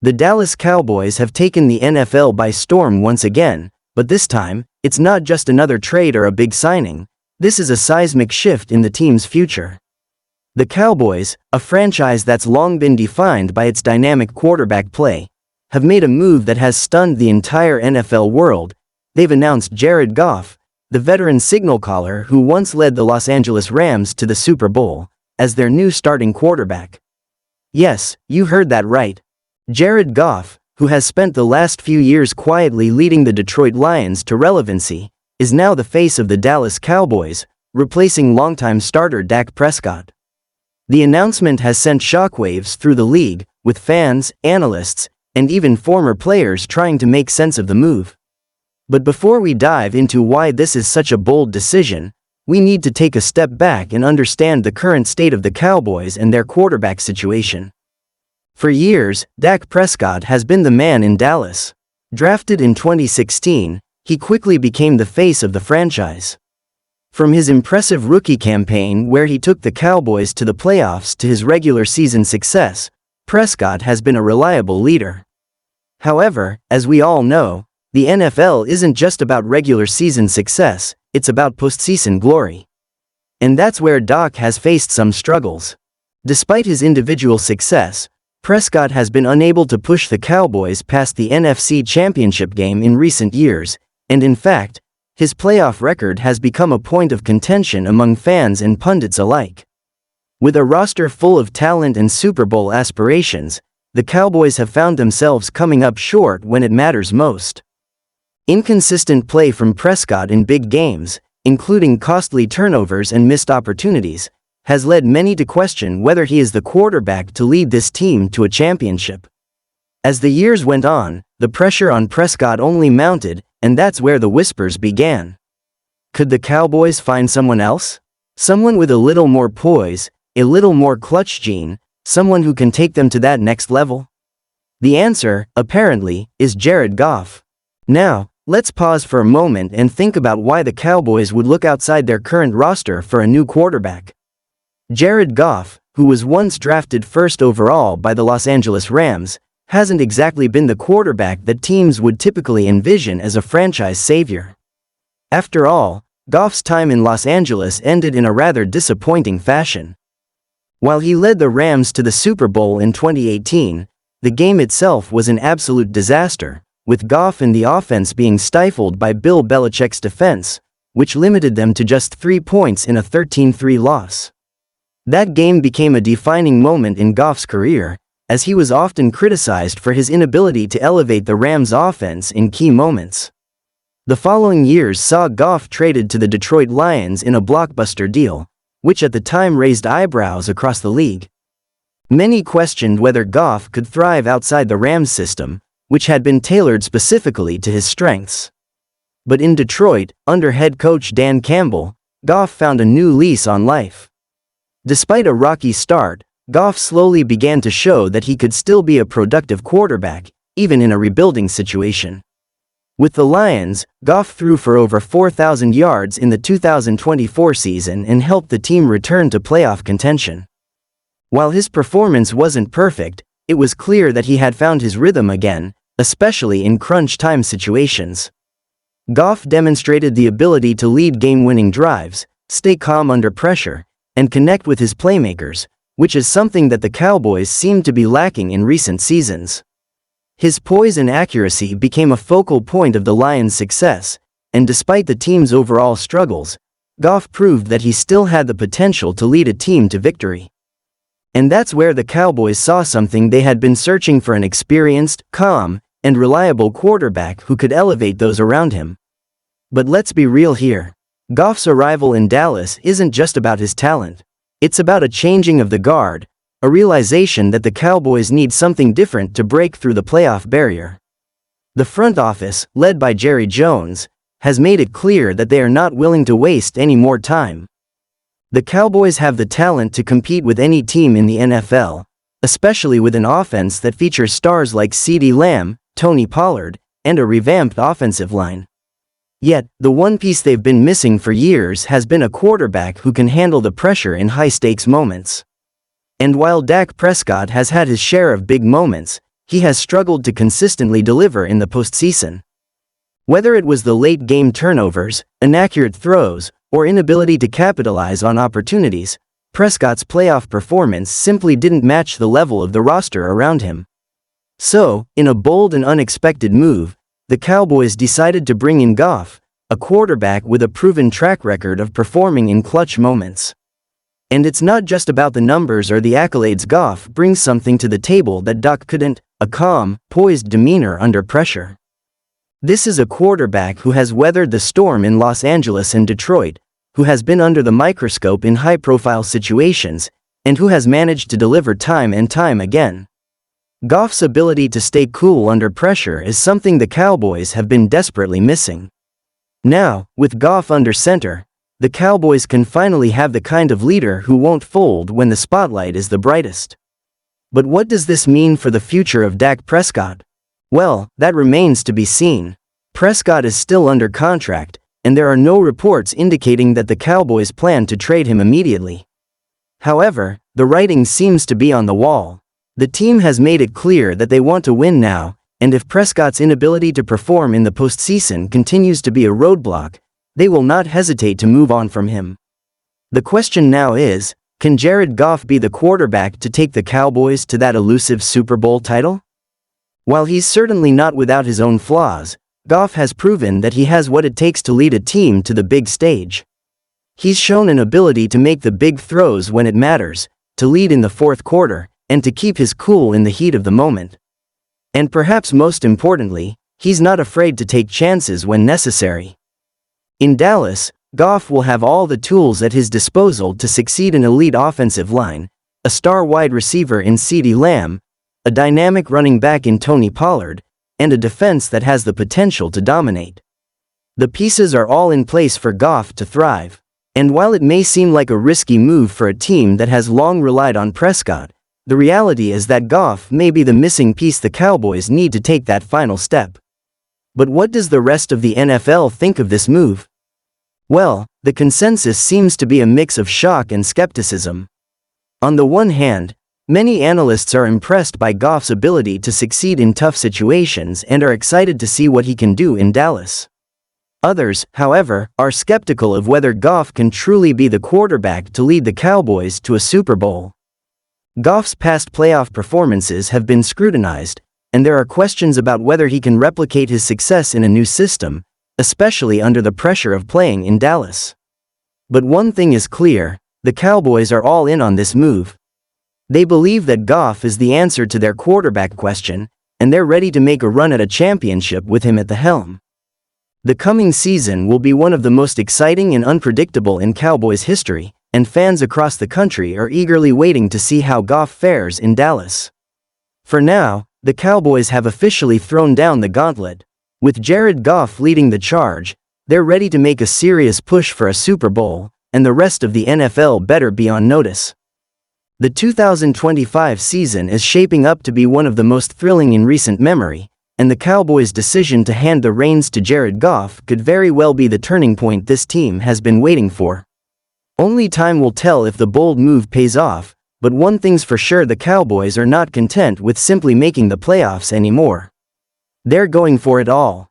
The Dallas Cowboys have taken the NFL by storm once again, but this time, it's not just another trade or a big signing. This is a seismic shift in the team's future. The Cowboys, a franchise that's long been defined by its dynamic quarterback play, have made a move that has stunned the entire NFL world. They've announced Jared Goff, the veteran signal caller who once led the Los Angeles Rams to the Super Bowl, as their new starting quarterback. Yes, you heard that right. Jared Goff, who has spent the last few years quietly leading the Detroit Lions to relevancy, is now the face of the Dallas Cowboys, replacing longtime starter Dak Prescott. The announcement has sent shockwaves through the league, with fans, analysts, and even former players trying to make sense of the move. But before we dive into why this is such a bold decision, we need to take a step back and understand the current state of the Cowboys and their quarterback situation. For years, Dak Prescott has been the man in Dallas. Drafted in 2016, he quickly became the face of the franchise. From his impressive rookie campaign where he took the Cowboys to the playoffs to his regular season success, Prescott has been a reliable leader. However, as we all know, the NFL isn't just about regular season success, it's about postseason glory. And that's where Dak has faced some struggles. Despite his individual success, Prescott has been unable to push the Cowboys past the NFC Championship game in recent years, and in fact, his playoff record has become a point of contention among fans and pundits alike. With a roster full of talent and Super Bowl aspirations, the Cowboys have found themselves coming up short when it matters most. Inconsistent play from Prescott in big games, including costly turnovers and missed opportunities, has led many to question whether he is the quarterback to lead this team to a championship. As the years went on, the pressure on Prescott only mounted, and that's where the whispers began. Could the Cowboys find someone else? Someone with a little more poise, a little more clutch gene, someone who can take them to that next level? The answer, apparently, is Jared Goff. Now, let's pause for a moment and think about why the Cowboys would look outside their current roster for a new quarterback. Jared Goff, who was once drafted first overall by the Los Angeles Rams, hasn't exactly been the quarterback that teams would typically envision as a franchise savior. After all, Goff's time in Los Angeles ended in a rather disappointing fashion. While he led the Rams to the Super Bowl in 2018, the game itself was an absolute disaster, with Goff and the offense being stifled by Bill Belichick's defense, which limited them to just 3 points in a 13-3 loss. That game became a defining moment in Goff's career, as he was often criticized for his inability to elevate the Rams' offense in key moments. The following years saw Goff traded to the Detroit Lions in a blockbuster deal, which at the time raised eyebrows across the league. Many questioned whether Goff could thrive outside the Rams system, which had been tailored specifically to his strengths. But in Detroit, under head coach Dan Campbell, Goff found a new lease on life. Despite a rocky start, Goff slowly began to show that he could still be a productive quarterback, even in a rebuilding situation. With the Lions, Goff threw for over 4,000 yards in the 2024 season and helped the team return to playoff contention. While his performance wasn't perfect, it was clear that he had found his rhythm again, especially in crunch time situations. Goff demonstrated the ability to lead game-winning drives, stay calm under pressure, and connect with his playmakers, which is something that the Cowboys seem to be lacking in recent seasons. His poise and accuracy became a focal point of the Lions' success, and despite the team's overall struggles, Goff proved that he still had the potential to lead a team to victory. And that's where the Cowboys saw something they had been searching for: an experienced, calm, and reliable quarterback who could elevate those around him. But let's be real here. Goff's arrival in Dallas isn't just about his talent. It's about a changing of the guard, a realization that the Cowboys need something different to break through the playoff barrier. The front office, led by Jerry Jones, has made it clear that they are not willing to waste any more time. The Cowboys have the talent to compete with any team in the NFL, especially with an offense that features stars like CeeDee Lamb, Tony Pollard, and a revamped offensive line. Yet, the one piece they've been missing for years has been a quarterback who can handle the pressure in high-stakes moments. And while Dak Prescott has had his share of big moments, he has struggled to consistently deliver in the postseason. Whether it was the late-game turnovers, inaccurate throws, or inability to capitalize on opportunities, Prescott's playoff performance simply didn't match the level of the roster around him. So, in a bold and unexpected move, the Cowboys decided to bring in Goff, a quarterback with a proven track record of performing in clutch moments. And it's not just about the numbers or the accolades. Goff brings something to the table that Dak couldn't: a calm, poised demeanor under pressure. This is a quarterback who has weathered the storm in Los Angeles and Detroit, who has been under the microscope in high-profile situations, and who has managed to deliver time and time again. Goff's ability to stay cool under pressure is something the Cowboys have been desperately missing. Now, with Goff under center, the Cowboys can finally have the kind of leader who won't fold when the spotlight is the brightest. But what does this mean for the future of Dak Prescott? Well, that remains to be seen. Prescott is still under contract, and there are no reports indicating that the Cowboys plan to trade him immediately. However, the writing seems to be on the wall. The team has made it clear that they want to win now, and if Prescott's inability to perform in the postseason continues to be a roadblock, they will not hesitate to move on from him. The question now is, can Jared Goff be the quarterback to take the Cowboys to that elusive Super Bowl title? While he's certainly not without his own flaws, Goff has proven that he has what it takes to lead a team to the big stage. He's shown an ability to make the big throws when it matters, to lead in the fourth quarter, and to keep his cool in the heat of the moment. And perhaps most importantly, he's not afraid to take chances when necessary. In Dallas, Goff will have all the tools at his disposal to succeed: an elite offensive line, a star wide receiver in CeeDee Lamb, a dynamic running back in Tony Pollard, and a defense that has the potential to dominate. The pieces are all in place for Goff to thrive. And while it may seem like a risky move for a team that has long relied on Prescott, the reality is that Goff may be the missing piece the Cowboys need to take that final step. But what does the rest of the NFL think of this move? Well, the consensus seems to be a mix of shock and skepticism. On the one hand, many analysts are impressed by Goff's ability to succeed in tough situations and are excited to see what he can do in Dallas. Others, however, are skeptical of whether Goff can truly be the quarterback to lead the Cowboys to a Super Bowl. Goff's past playoff performances have been scrutinized, and there are questions about whether he can replicate his success in a new system, especially under the pressure of playing in Dallas. But one thing is clear: the Cowboys are all in on this move. They believe that Goff is the answer to their quarterback question, and they're ready to make a run at a championship with him at the helm. The coming season will be one of the most exciting and unpredictable in Cowboys history, and fans across the country are eagerly waiting to see how Goff fares in Dallas. For now, the Cowboys have officially thrown down the gauntlet. With Jared Goff leading the charge, they're ready to make a serious push for a Super Bowl, and the rest of the NFL better be on notice. The 2025 season is shaping up to be one of the most thrilling in recent memory, and the Cowboys' decision to hand the reins to Jared Goff could very well be the turning point this team has been waiting for. Only time will tell if the bold move pays off, but one thing's for sure: the Cowboys are not content with simply making the playoffs anymore. They're going for it all.